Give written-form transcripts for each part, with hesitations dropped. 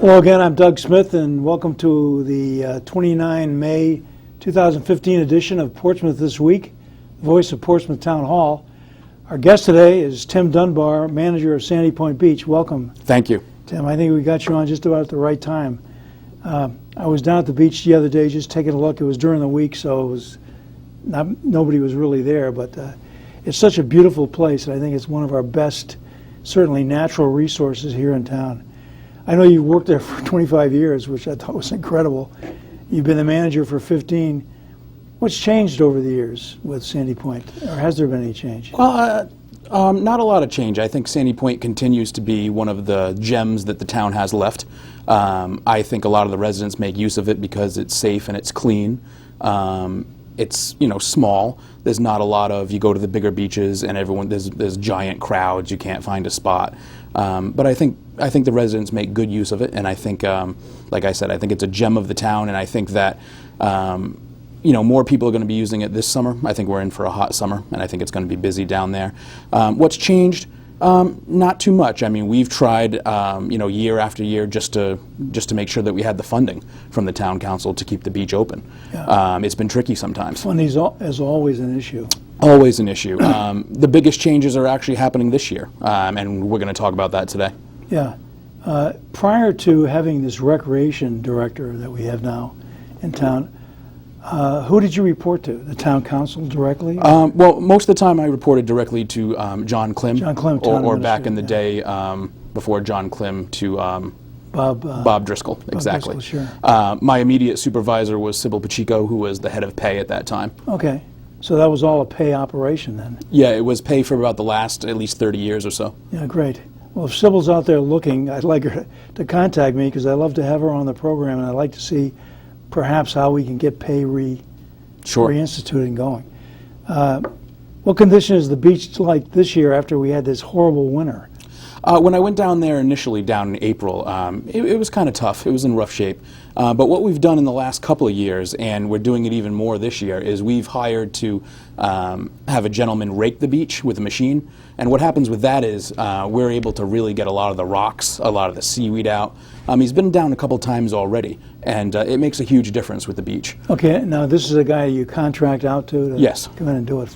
Hello again, I'm Doug Smith, and welcome to the 29 May 2015 edition of Portsmouth This Week, the voice of Portsmouth Town Hall. Our guest today is Tim Dunbar, manager of Sandy Point Beach. Welcome. Thank you. Tim, I think we got you on just about at the right time. I was down at the beach the other day just taking a look. It was during the week, so it was nobody was really there, but it's such a beautiful place, and I think it's one of our best, certainly natural resources here in town. I know you worked there for 25 years, which I thought was incredible. You've been the manager for 15. What's changed over the years with Sandy Point, or has there been any change? Well, not a lot of change. I think Sandy Point continues to be one of the gems that the town has left. I think a lot of the residents make use of it because it's safe and it's clean. It's small. There's not a lot of, you go to the bigger beaches and there's giant crowds. You can't find a spot. But I think the residents make good use of it, and I think, like I said, I think it's a gem of the town, and I think that more people are going to be using it this summer. I think we're in for a hot summer, and I think it's going to be busy down there. What's changed? Not too much. I mean, we've tried, year after year just to make sure that we had the funding from the town council to keep the beach open. Yeah. It's been tricky sometimes. Funding is always an issue. Always an issue. The biggest changes are actually happening this year, and we're going to talk about that today. Yeah. Prior to having this recreation director that we have now in town, who did you report to? The town council directly? Well, most of the time I reported directly to John Klim. John Klim, or back in the day, before John Klim, to Bob Driscoll. Exactly. Bob Driscoll, sure. My immediate supervisor was Sybil Pacheco, who was the head of pay at that time. Okay. So that was all a pay operation then? Yeah, it was pay for about the last at least 30 years or so. Yeah, great. Well, if Sybil's out there looking, I'd like her to contact me because I'd love to have her on the program, and I'd like to see perhaps how we can get pay reinstituted and going. What condition is the beach like this year after we had this horrible winter? When I went down there initially, down in April, it was kind of tough. It was in rough shape. But what we've done in the last couple of years, and we're doing it even more this year, is we've hired to have a gentleman rake the beach with a machine. And what happens with that is we're able to really get a lot of the rocks, a lot of the seaweed out. He's been down a couple times already, and it makes a huge difference with the beach. Okay, now this is a guy you contract out to yes. Come in and do it.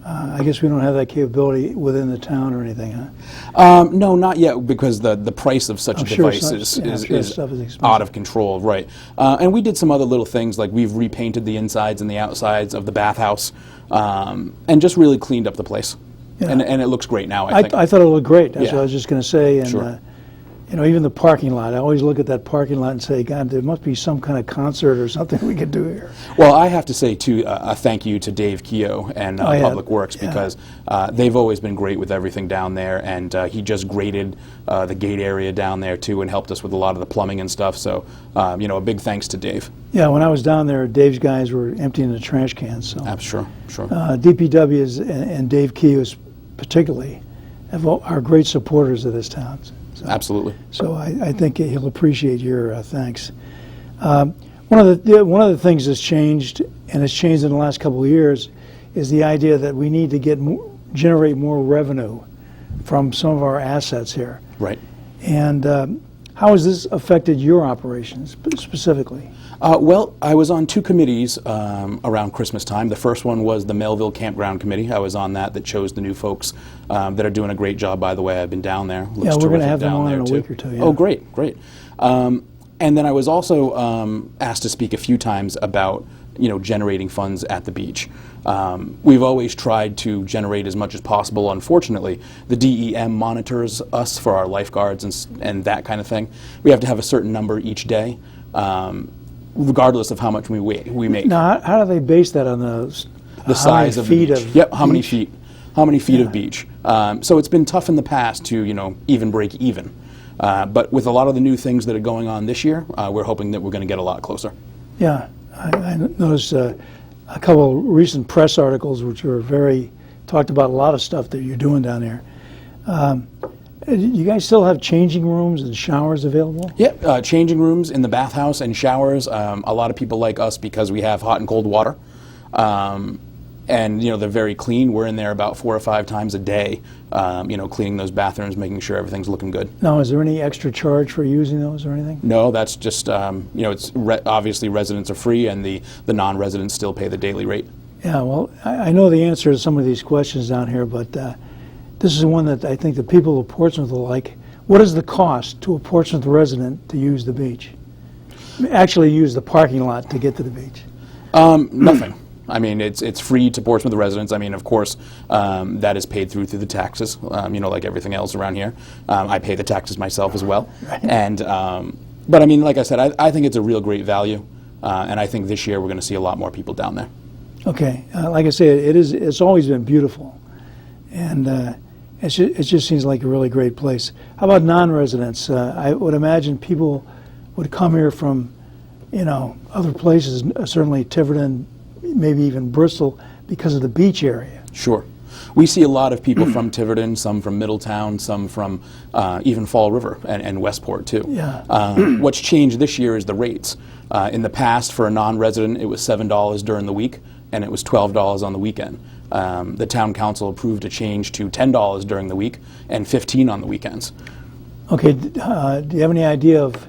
I guess we don't have that capability within the town or anything, huh? No, not yet, because the price of such a device is out of control, right? And we did some other little things, like we've repainted the insides and the outsides of the bathhouse, and just really cleaned up the place. Yeah. And it looks great now, I think. I thought it looked great. That's what I was just going to say. And, sure. Even the parking lot. I always look at that parking lot and say, God, there must be some kind of concert or something we could do here. Well, I have to say, too, a thank you to Dave Keogh and Public Works, because they've always been great with everything down there, and he just graded the gate area down there, too, and helped us with a lot of the plumbing and stuff. So, a big thanks to Dave. Yeah, when I was down there, Dave's guys were emptying the trash cans. So. Sure. DPW and Dave Keogh particularly are great supporters of this town. So, absolutely. So I think he'll appreciate your thanks. One of the things that's changed, and it's changed in the last couple of years, is the idea that we need to generate more revenue from some of our assets here. Right. And how has this affected your operations specifically? Well, I was on two committees around Christmas time. The first one was the Melville Campground Committee. I was on that chose the new folks that are doing a great job, by the way. I've been down there. Looks we're going to have them on in a week or two. Yeah. Oh, great. And then I was also asked to speak a few times about generating funds at the beach. We've always tried to generate as much as possible. Unfortunately, the DEM monitors us for our lifeguards and that kind of thing. We have to have a certain number each day, regardless of how much we make. Now, how do they base that on the size of the beach? Yep, how many feet? How many feet of beach? So it's been tough in the past to even break even. But with a lot of the new things that are going on this year, we're hoping that we're going to get a lot closer. Yeah, I noticed a couple of recent press articles which were talked about a lot of stuff that you're doing down there. You guys still have changing rooms and showers available? Yep, changing rooms in the bathhouse and showers. A lot of people like us because we have hot and cold water. and they're very clean. We're in there about 4 or 5 times a day, cleaning those bathrooms, making sure everything's looking good. Now, is there any extra charge for using those or anything? No, that's just it's obviously residents are free, and the non-residents still pay the daily rate. Yeah, well, I know the answer to some of these questions down here, but this is one that I think the people of Portsmouth will like. What is the cost to a Portsmouth resident to use the beach? Actually use the parking lot to get to the beach? Nothing. I mean, it's free to Portsmouth residents. I mean, of course, that is paid through the taxes, like everything else around here. I pay the taxes myself as well. Right. And, but I mean, like I said, I think it's a real great value, and I think this year we're going to see a lot more people down there. Okay, like I say, it's always been beautiful, and it just seems like a really great place. How about non-residents? I would imagine people would come here from, other places, certainly Tiverton, maybe even Bristol, because of the beach area. Sure. We see a lot of people from Tiverton, some from Middletown, some from even Fall River and Westport too. Yeah. What's changed this year is the rates. In the past, for a non-resident, it was $7 during the week, and it was $12 on the weekend. The town council approved a change to $10 during the week and $15 on the weekends. Okay, do you have any idea of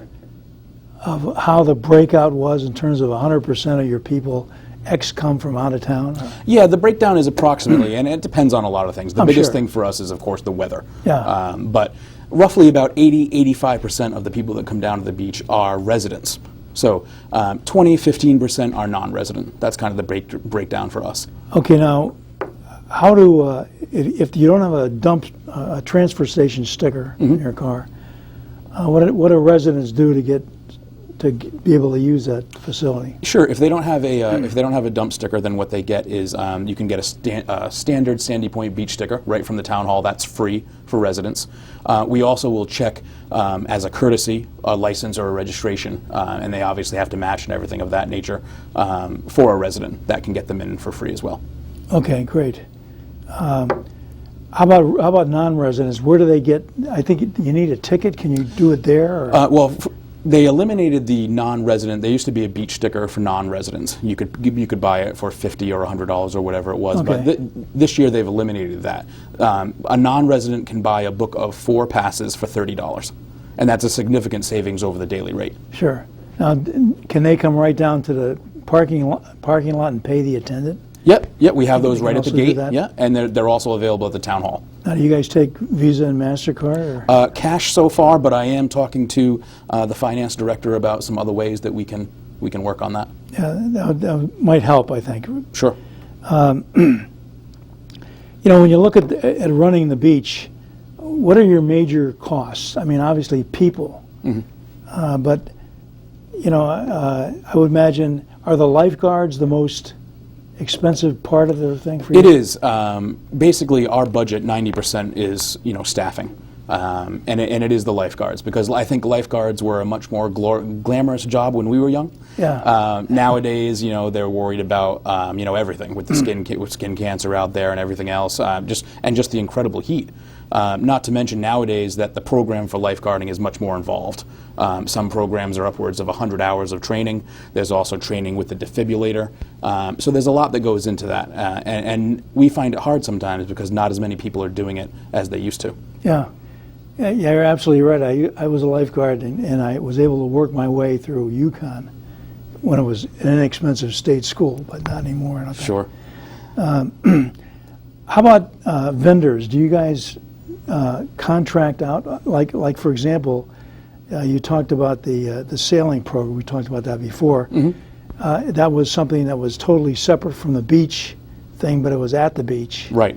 how the breakout was in terms of 100% of your people come from out of town? Yeah, the breakdown is approximately, and it depends on a lot of things. The biggest sure. thing for us is, of course, the weather. Yeah. But roughly about 85% of the people that come down to the beach are residents. So 15% are non-resident. That's kind of the breakdown for us. Okay, now, how do, if you don't have a transfer station sticker in your car, what do residents do to be able to use that facility? Sure. If they don't have a dump sticker, then what they get is you can get a standard Sandy Point beach sticker right from the town hall. That's free for residents. We also will check as a courtesy a license or a registration, and they obviously have to match and everything of that nature for a resident. That can get them in for free as well. Okay, great. How about non-residents? Where do they get? I think you need a ticket. Can you do it there? Or? They eliminated the non-resident. There used to be a beach sticker for non-residents. You could buy it for $50 or $100 or whatever it was. Okay. But this year they've eliminated that. A non-resident can buy a book of 4 passes for $30, and that's a significant savings over the daily rate. Sure. Now, can they come right down to the parking lot and pay the attendant? Yep. We have those right at the also do gate. that? Yeah, and they're also available at the town hall. Now, do you guys take Visa and MasterCard? Or? Cash so far, but I am talking to the finance director about some other ways that we can work on that. Yeah, that might help, I think. Sure. When you look at running the beach, what are your major costs? I mean, obviously people, but I would imagine, are the lifeguards the most expensive part of the thing for you? It is. Basically, our budget, 90% is staffing, and it is the lifeguards, because I think lifeguards were a much more glamorous job when we were young. Yeah. Nowadays, they're worried about everything with the skin cancer out there and everything else, just the incredible heat. Not to mention nowadays that the program for lifeguarding is much more involved. Some programs are upwards of 100 hours of training. There's also training with the defibrillator. So there's a lot that goes into that. And we find it hard sometimes because not as many people are doing it as they used to. Yeah, you're absolutely right. I was a lifeguard, and I was able to work my way through Yukon when it was an inexpensive state school, but not anymore. Okay. Sure. How about vendors? Do you guys contract out? Like for example, you talked about the sailing program. We talked about that before. That was something that was totally separate from the beach thing, but it was at the beach. Right.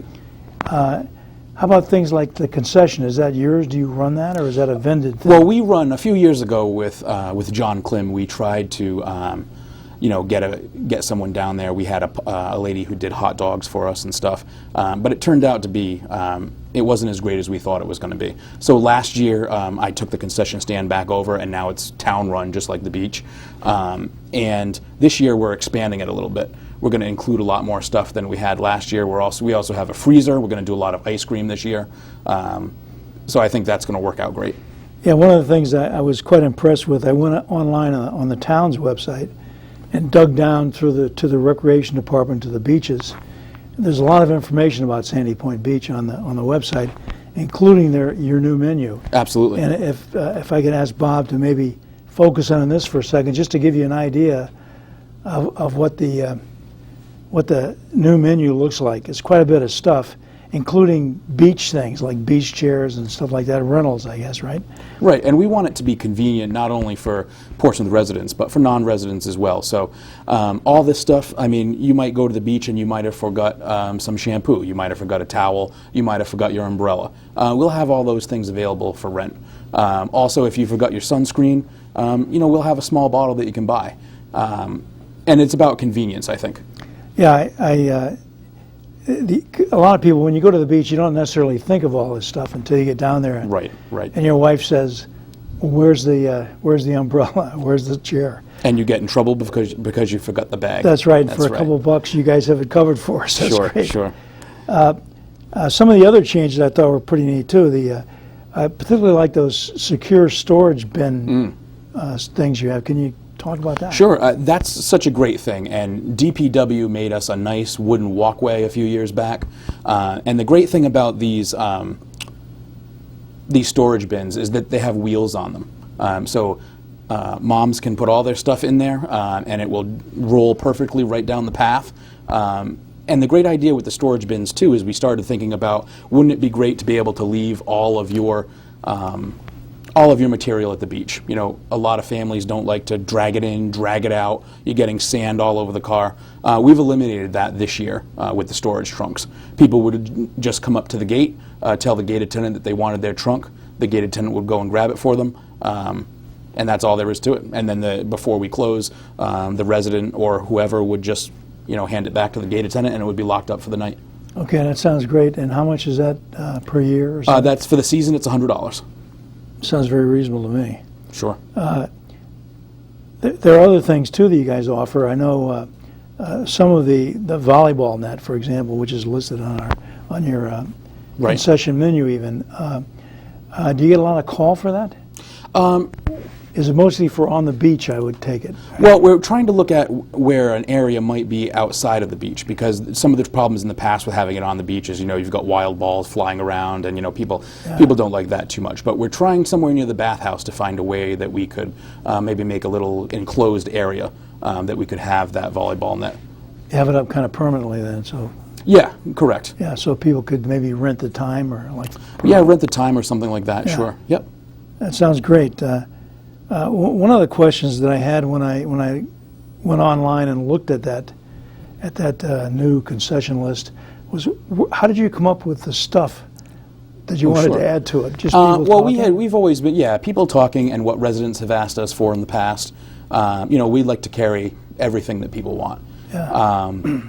How about things like the concession? Is that yours? Do you run that, or is that a vended thing? Well, we run a few years ago with John Klim. We tried to get someone down there. We had a lady who did hot dogs for us and stuff, but it turned out to be it wasn't as great as we thought it was going to be. So last year I took the concession stand back over, and now it's town run just like the beach. And this year we're expanding it a little bit. We're going to include a lot more stuff than we had last year. We also have a freezer. We're going to do a lot of ice cream this year. So I think that's going to work out great. Yeah, one of the things that I was quite impressed with, I went online on the town's website and dug down to the recreation department, to the beaches, there's a lot of information about Sandy Point Beach on the website, including your new menu. Absolutely. And if I could ask Bob to maybe focus on this for a second, just to give you an idea of what the new menu looks like. It's quite a bit of stuff, including beach things like beach chairs and stuff like that, rentals, I guess, right? Right, and we want it to be convenient not only for Portsmouth residents, but for non-residents as well. So all this stuff, I mean, you might go to the beach and you might have forgot some shampoo, you might have forgot a towel, you might have forgot your umbrella. We'll have all those things available for rent. Also, if you forgot your sunscreen, we'll have a small bottle that you can buy. And it's about convenience, I think. Yeah, a lot of people, when you go to the beach, you don't necessarily think of all this stuff until you get down there. Right. And your wife says, "Where's the umbrella? Where's the chair?" And you get in trouble because you forgot the bag. That's right. For a couple of bucks, you guys have it covered for us. That's great. Sure. Some of the other changes I thought were pretty neat too. I particularly like those secure storage bin things you have. Can you talk about that? Sure, that's such a great thing, and DPW made us a nice wooden walkway a few years back. And the great thing about these storage bins is that they have wheels on them. So moms can put all their stuff in there, and it will roll perfectly right down the path. And the great idea with the storage bins too is we started thinking about, wouldn't it be great to be able to leave all of your material at the beach. You know, a lot of families don't like to drag it in, drag it out. You're getting sand all over the car. We've eliminated that this year with the storage trunks. People would just come up to the gate, tell the gate attendant that they wanted their trunk. The gate attendant would go and grab it for them. And that's all there is to it. And then before we close, the resident or whoever would just, hand it back to the gate attendant, and it would be locked up for the night. Okay, that sounds great. And how much is that per year? Or something? That's for the season. It's $100. Sounds very reasonable to me. Sure. There are other things too that you guys offer. I know some of the volleyball net, for example, which is listed on your concession menu. Even do you get a lot of call for that? Is it mostly for on the beach? I would take it. Well, we're trying to look at where an area might be outside of the beach, because some of the problems in the past with having it on the beach is, you've got wild balls flying around, and people don't like that too much. But we're trying somewhere near the bathhouse to find a way that we could maybe make a little enclosed area that we could have that volleyball net. Have it up kind of permanently then, so. Yeah, correct. Yeah, so people could maybe rent the time or like. Yeah, rent the time or something like that. Yeah. Sure. Yep. That sounds great. One of the questions that I had when I went online and looked at that new concession list was, how did you come up with the stuff that you wanted to add to it? Just people talking? We've always been people talking, and what residents have asked us for in the past. We'd like to carry everything that people want. Yeah.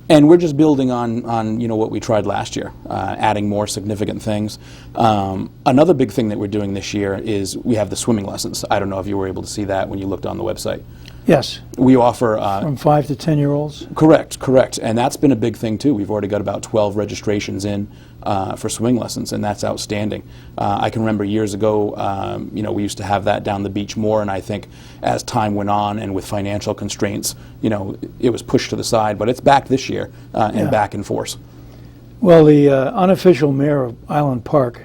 And we're just building on what we tried last year, adding more significant things. Another big thing that we're doing this year is we have the swimming lessons. I don't know if you were able to see that when you looked on the website. Yes. We offer from 5 to 10-year-olds. Correct, and that's been a big thing too. We've already got about 12 registrations in for swimming lessons, and that's outstanding. I can remember years ago, we used to have that down the beach more, and I think as time went on and with financial constraints, it was pushed to the side. But it's back this year and back in force. Well, the unofficial mayor of Island Park,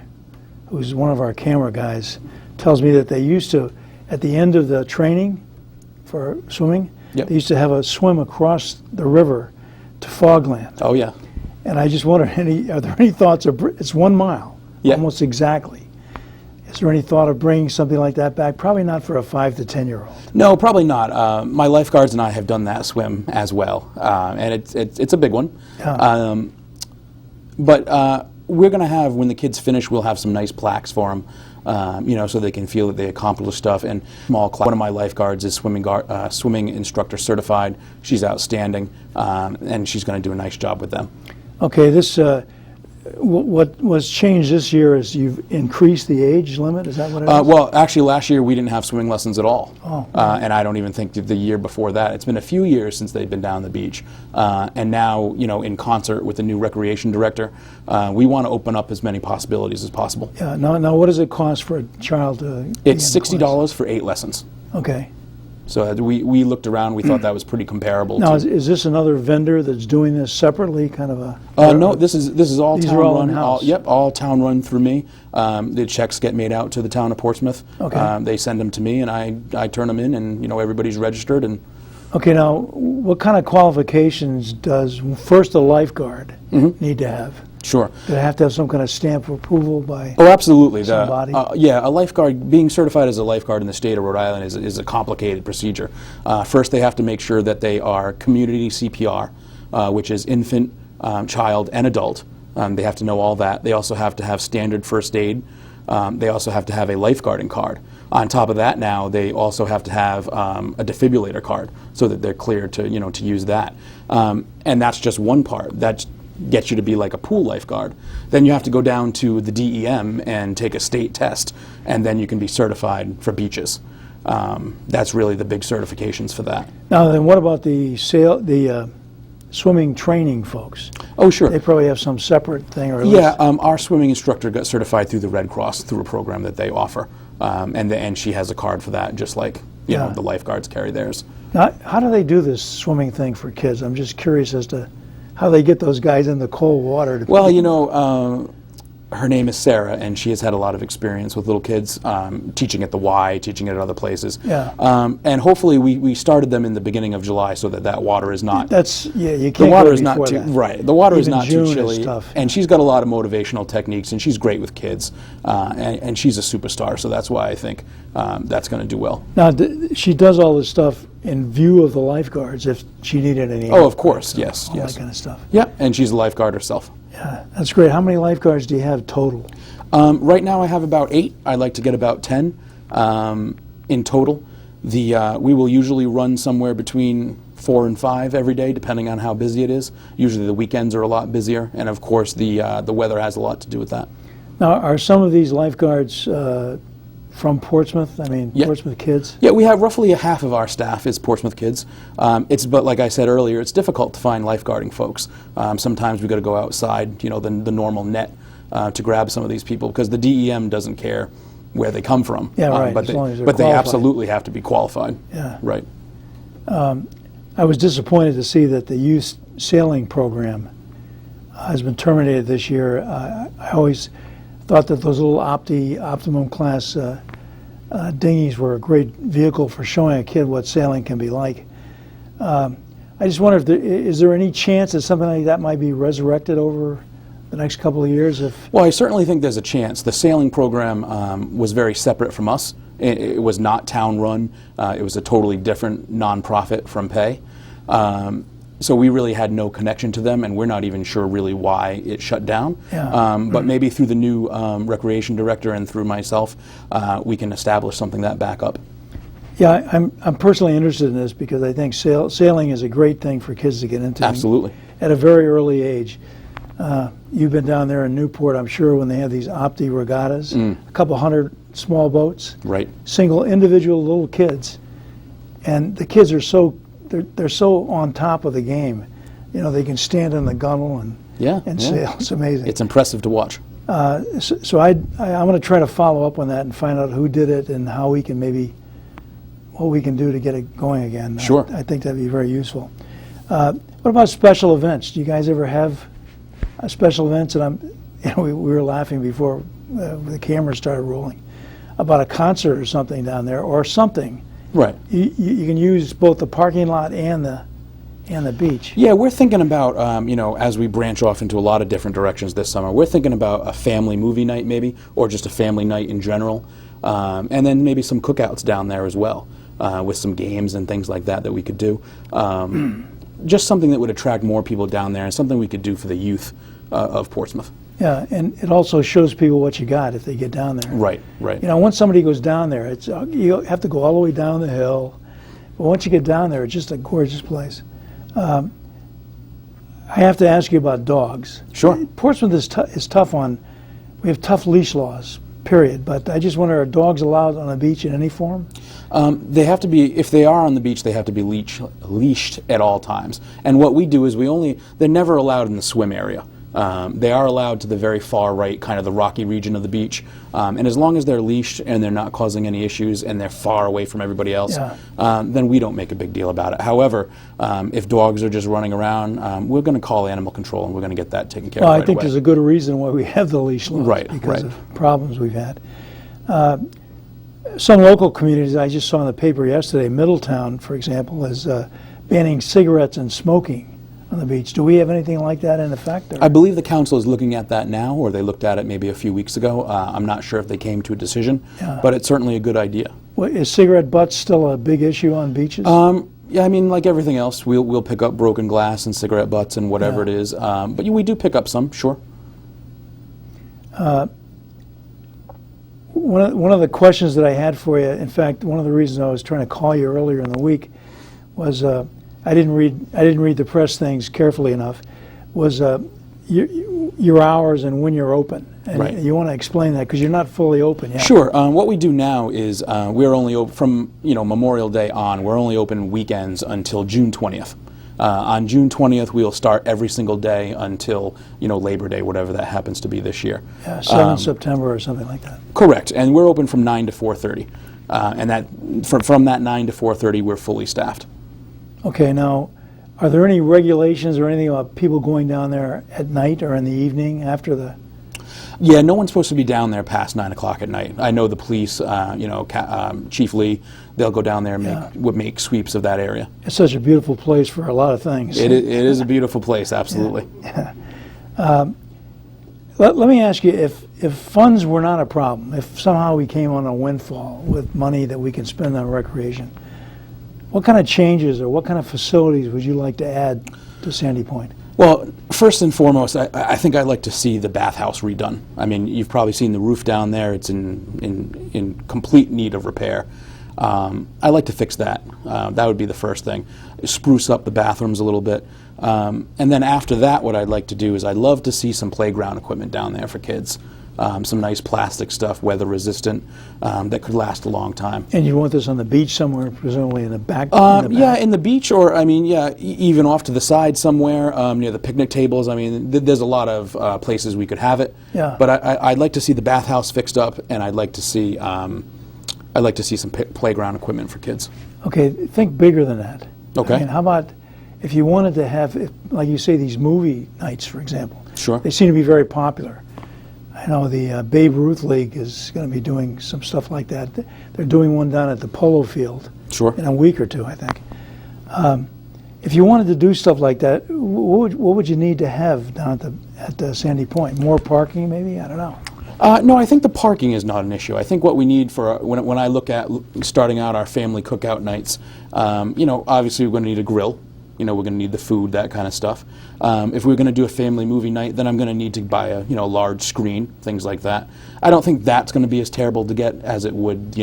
who's one of our camera guys, tells me that they used to, at the end of the training for swimming, they used to have a swim across the river to Fogland. Oh yeah. And I just wonder, are there any thoughts of, it's 1 mile, almost exactly. Is there any thought of bringing something like that back? Probably not for a 5 to 10-year-old. No, probably not. My lifeguards and I have done that swim as well, and it's a big one. Yeah. But we're going to have, when the kids finish, we'll have some nice plaques for them. So they can feel that they accomplished stuff. And small class. One of my lifeguards is swimming instructor certified. She's outstanding, and she's going to do a nice job with them. Okay, this what was changed this year is you've increased the age limit. Is that what it is? Well, actually, last year we didn't have swimming lessons at all. Oh. And I don't even think the year before that. It's been a few years since they've been down the beach. And now, in concert with the new recreation director, we want to open up as many possibilities as possible. Yeah. Now, what does it cost for a child to? It's $60 for 8 lessons. Okay. So we looked around, we thought that was pretty comparable. Now, to, is this another vendor that's doing this separately, kind of a? no, this is all These town are all run. in-house? Yep, all town run through me. The checks get made out to the town of Portsmouth. Okay. They send them to me, and I turn them in, and everybody's registered. And Okay, now, what kind of qualifications does first a lifeguard need to have? sure. Do they have to have some kind of stamp of approval by? Oh, absolutely. Somebody? Yeah, a lifeguard, being certified as a lifeguard in the state of Rhode Island is a complicated procedure. First, they have to make sure that they are community CPR, which is infant, child, and adult. They have to know all that. They also have to have standard first aid. They also have to have a lifeguarding card. On top of that, now they also have to have a defibrillator card so that they're clear to to use that. And that's just one part. That gets you to be like a pool lifeguard. Then you have to go down to the DEM and take a state test, and then you can be certified for beaches. That's really the big certifications for that. Now, then what about the swimming training folks? Oh, sure. They probably have some separate thing, or at least- Yeah, our swimming instructor got certified through the Red Cross through a program that they offer, and she has a card for that, just like Yeah. the lifeguards carry theirs. Now, how do they do this swimming thing for kids? I'm just curious as to how they get those guys in the cold water. Well, her name is Sarah, and she has had a lot of experience with little kids, teaching at the Y, teaching at other places. Yeah. And hopefully we started them in the beginning of July so that water is not... You can't The water go is not before too that. right. The water is Even not June too is chilly, tough. and she's got a lot of motivational techniques, and she's great with kids, and she's a superstar. So that's why I think that's going to do well. Now, she does all this stuff in view of the lifeguards if she needed any Oh, help, of course, yes, all yes. that kind of stuff. Yeah, and she's a lifeguard herself. Yeah, that's great. How many lifeguards do you have total? Right now I have about 8. I'd like to get about 10 in total. We will usually run somewhere between 4 and 5 every day, depending on how busy it is. Usually the weekends are a lot busier, and of course the weather has a lot to do with that. Now, are some of these lifeguards from Portsmouth? I mean, Yeah. Portsmouth kids? Yeah, we have roughly a half of our staff is Portsmouth kids. But like I said earlier, it's difficult to find lifeguarding folks. Sometimes we got to go outside, the normal net to grab some of these people because the DEM doesn't care where they come from. Yeah, right, But as they, long as they're but they qualified. absolutely have to be qualified. Yeah. Right. I was disappointed to see that the youth sailing program has been terminated this year. I always thought that those little optimum class dinghies were a great vehicle for showing a kid what sailing can be like. I just wonder is there any chance that something like that might be resurrected over the next couple of years? Well, I certainly think there's a chance. The sailing program was very separate from us. It was not town-run. It was a totally different nonprofit from Pay. So we really had no connection to them, and we're not even sure really why it shut down. Yeah. But maybe through the new recreation director and through myself, we can establish something that back up. Yeah, I'm personally interested in this because I think sailing is a great thing for kids to get into. Absolutely. At a very early age. You've been down there in Newport, I'm sure, when they have these Opti regattas, a couple hundred small boats, Right. single individual little kids, and the kids are they're so on top of the game. They can stand in the gunnel and Yeah. sail. It's amazing. It's impressive to watch. So I'm going to try to follow up on that and find out who did it and how we can what we can do to get it going again. Sure. I think that'd be very useful. What about special events? Do you guys ever have special events? And we were laughing before the camera started rolling about a concert or something down there, or something. Right. You can use both the parking lot and the beach. Yeah, we're thinking about, as we branch off into a lot of different directions this summer, we're thinking about a family movie night maybe, or just a family night in general, and then maybe some cookouts down there as well, with some games and things like that we could do. Just something that would attract more people down there, and something we could do for the youth of Portsmouth. Yeah, and it also shows people what you got if they get down there. Right, right. Once somebody goes down there, you have to go all the way down the hill. But once you get down there, it's just a gorgeous place. I have to ask you about dogs. Sure. Portsmouth is tough we have tough leash laws, period. But I just wonder, are dogs allowed on the beach in any form? They have to be, if they are on the beach, they have to be leashed at all times. And what we do is they're never allowed in the swim area. They are allowed to the very far right, kind of the rocky region of the beach, and as long as they're leashed and they're not causing any issues and they're far away from everybody else, then we don't make a big deal about it. However, if dogs are just running around, we're going to call animal control and we're going to get that taken care of right away. I think there's a good reason why we have the leash laws, because of problems we've had. Some local communities, I just saw in the paper yesterday, Middletown, for example, is banning cigarettes and smoking on the beach. Do we have anything like that in effect? Or? I believe the council is looking at that now, or they looked at it maybe a few weeks ago. I'm not sure if they came to a decision, but it's certainly a good idea. Well, is cigarette butts still a big issue on beaches? Yeah, I mean, like everything else, we'll pick up broken glass and cigarette butts and whatever it is. But we do pick up some, sure. One of the questions that I had for you, in fact, one of the reasons I was trying to call you earlier in the week was I didn't read the press things carefully enough. Was your hours and when you're open? And you want to explain that because you're not fully open yet. Sure. What we do now is we're only open from Memorial Day on. We're only open weekends until June 20th. On June 20th, we'll start every single day until Labor Day, whatever that happens to be this year. Yeah, 7th September or something like that. Correct, and we're open from 9 to 4:30, and that from that 9 to 4:30, we're fully staffed. Okay, now, are there any regulations or anything about people going down there at night or in the evening after the? Yeah, no one's supposed to be down there past 9 o'clock at night. I know the police, Chief Lee, they'll go down there and make sweeps of that area. It's such a beautiful place for a lot of things. It is a beautiful place, absolutely. Let me ask you, if funds were not a problem, if somehow we came on a windfall with money that we can spend on recreation, what kind of changes or what kind of facilities would you like to add to Sandy Point? Well, first and foremost, I think I'd like to see the bathhouse redone. I mean, you've probably seen the roof down there. It's in complete need of repair. I'd like to fix that. That would be the first thing. Spruce up the bathrooms a little bit. And then after that, what I'd like to do is I'd love to see some playground equipment down there for kids. Some nice plastic stuff, weather resistant, that could last a long time. And you want this on the beach somewhere, presumably in the back? Yeah, in the beach, or even off to the side somewhere near the picnic tables. I mean, there's a lot of places we could have it. Yeah. But I'd like to see the bathhouse fixed up, and I'd like to see some playground equipment for kids. Okay, think bigger than that. Okay. I mean, how about if you wanted to have, like you say, these movie nights, for example? Sure. They seem to be very popular. I know the Babe Ruth League is going to be doing some stuff like that. They're doing one down at the polo field in a week or two, I think. If you wanted to do stuff like that, what would you need to have down at Sandy Point? More parking, maybe? I don't know. No, I think the parking is not an issue. I think what we need for when I look at starting out our family cookout nights, obviously we're going to need a grill. We're going to need the food, that kind of stuff. If we're going to do a family movie night, then I'm going to need to buy a large screen, things like that. I don't think that's going to be as terrible to get as it would,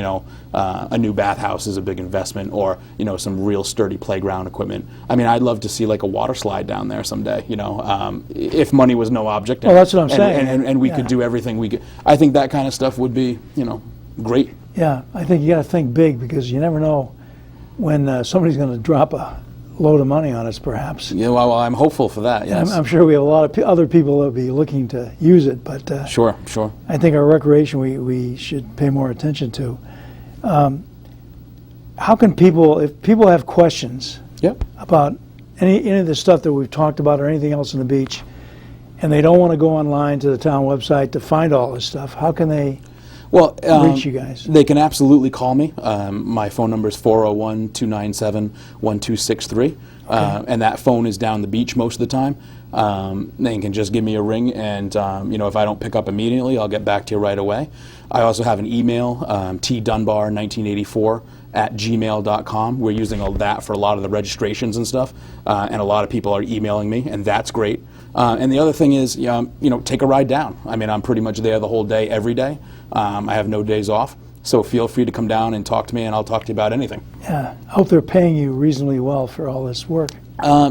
a new bathhouse is a big investment, or some real sturdy playground equipment. I mean, I'd love to see like a water slide down there someday. If money was no object. Well, that's what I'm saying. And we could do everything we could. I think that kind of stuff would be, great. Yeah, I think you got to think big, because you never know when somebody's going to drop a load of money on us, perhaps. Yeah, well, I'm hopeful for that, yes. I'm sure we have a lot of other people that will be looking to use it, but Sure. I think our recreation we should pay more attention to. How can people, if people have questions about any of the stuff that we've talked about or anything else on the beach, and they don't want to go online to the town website to find all this stuff, how can they reach you guys? They can absolutely call me. My phone number is 401-297-1263, and that phone is down the beach most of the time. They can just give me a ring, and if I don't pick up immediately, I'll get back to you right away. I also have an email, tdunbar1984@gmail.com. We're using all that for a lot of the registrations and stuff, and a lot of people are emailing me, and that's great. And the other thing is, take a ride down. I mean, I'm pretty much there the whole day, every day. I have no days off, so feel free to come down and talk to me, and I'll talk to you about anything. Yeah, I hope they're paying you reasonably well for all this work.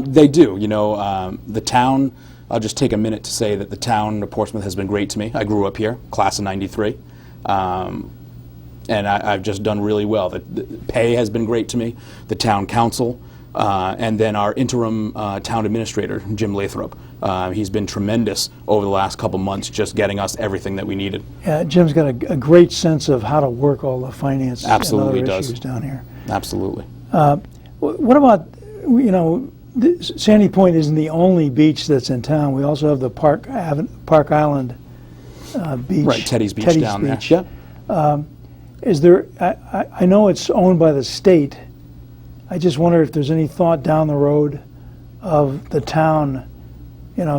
They do. The town, I'll just take a minute to say that the town of Portsmouth has been great to me. I grew up here, class of '93. And I've just done really well. The pay has been great to me. The town council, and then our interim town administrator, Jim Lathrop. He's been tremendous over the last couple months, just getting us everything that we needed. Yeah, Jim's got a great sense of how to work all the finance Absolutely and other does. issues down here. Absolutely. What about, Sandy Point isn't the only beach that's in town. We also have the Park Island beach. Right, Teddy's Beach down there. Yep. Is there? I know it's owned by the state. I just wonder if there's any thought down the road of the town,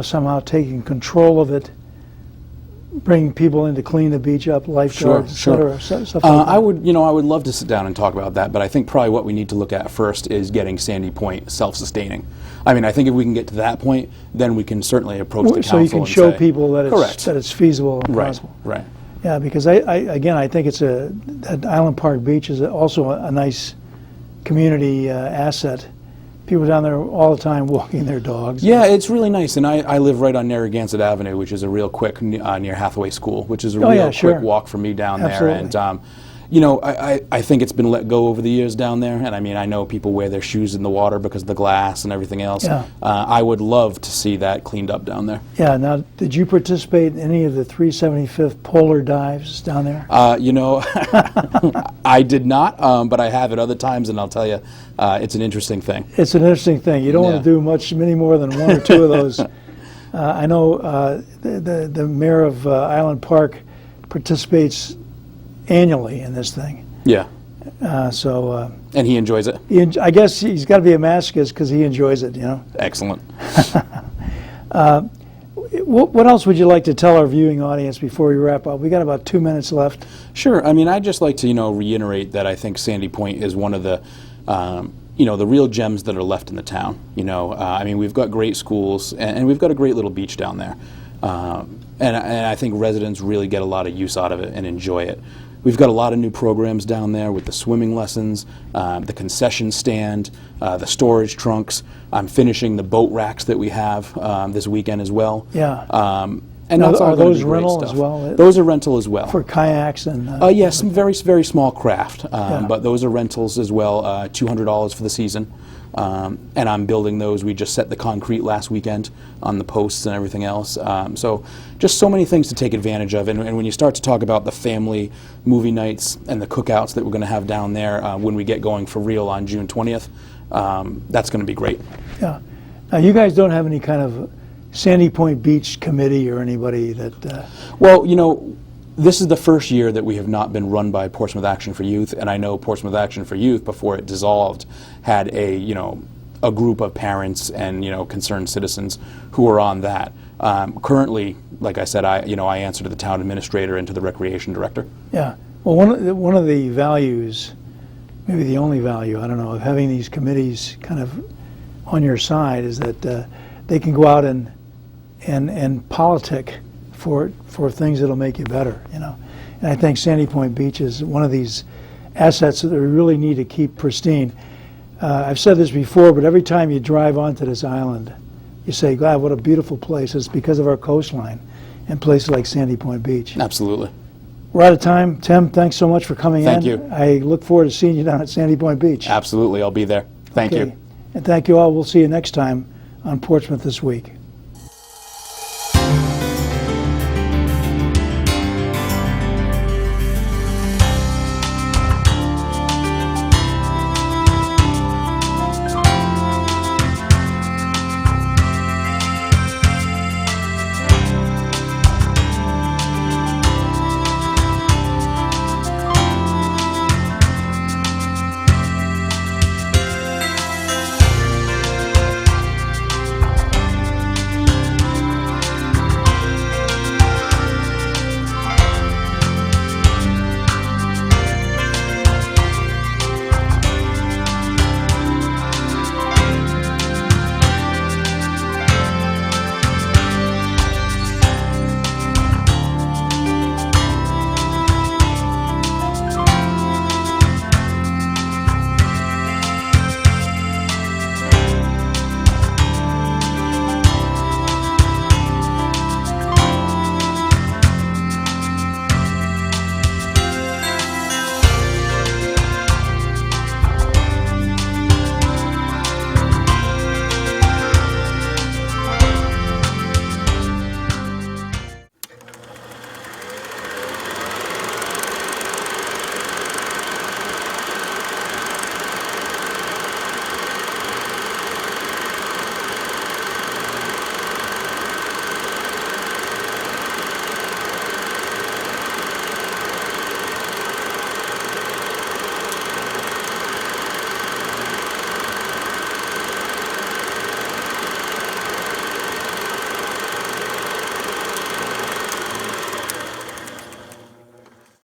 somehow taking control of it, bringing people in to clean the beach up, lifeguards, Sure. et cetera, stuff like that. I would love to sit down and talk about that, but I think probably what we need to look at first is getting Sandy Point self-sustaining. I mean, I think if we can get to that point, then we can certainly approach the council So you can and show say, people that correct, it's feasible and right, possible. right. Yeah, because I think that Island Park Beach is also a nice community asset. People down there all the time walking their dogs. Yeah, it's really nice, and I live right on Narragansett Avenue, which is a real quick, near Hathaway School, which is a real quick walk for me down Absolutely. there. And I think it's been let go over the years down there, and I mean, I know people wear their shoes in the water because of the glass and everything else. Yeah. I would love to see that cleaned up down there. Yeah. Now, did you participate in any of the 375th polar dives down there? I did not, but I have at other times, and I'll tell you, it's an interesting thing. It's an interesting thing. You don't want to do many more than one or two of those. I know the mayor of Island Park participates annually in this thing. Yeah. And he enjoys it. I guess he's got to be a masochist because he enjoys it. Excellent. What else would you like to tell our viewing audience before we wrap up? We got about 2 minutes left. Sure. I mean, I'd just like to, reiterate that I think Sandy Point is one of the, the real gems that are left in the town. I mean, we've got great schools, and we've got a great little beach down there. And I think residents really get a lot of use out of it and enjoy it. We've got a lot of new programs down there with the swimming lessons, the concession stand, the storage trunks. I'm finishing the boat racks that we have this weekend as well. Yeah. And that's all are gonna those be great rental stuff. as well? Those are rental as well. For kayaks and... Yes, some very, very small craft, but those are rentals as well, $200 for the season. And I'm building those. We just set the concrete last weekend on the posts and everything else. So just so many things to take advantage of. And when you start to talk about the family movie nights and the cookouts that we're going to have down there when we get going for real on June 20th, that's going to be great. Yeah. Now, you guys don't have any kind of Sandy Point Beach committee or anybody that... Well, this is the first year that we have not been run by Portsmouth Action for Youth, and I know Portsmouth Action for Youth, before it dissolved, had a group of parents and concerned citizens who were on that. Currently, like I said, I answer to the town administrator and to the recreation director. Yeah. Well, one of the values, maybe the only value, I don't know, of having these committees kind of on your side is that they can go out and politic for things that'll make you better, And I think Sandy Point Beach is one of these assets that we really need to keep pristine. I've said this before, but every time you drive onto this island, you say, God, what a beautiful place. It's because of our coastline and places like Sandy Point Beach. Absolutely. We're out of time. Tim, thanks so much for coming in. Thank you. I look forward to seeing you down at Sandy Point Beach. Absolutely. I'll be there. Thank you. And thank you all. We'll see you next time on Portsmouth This Week.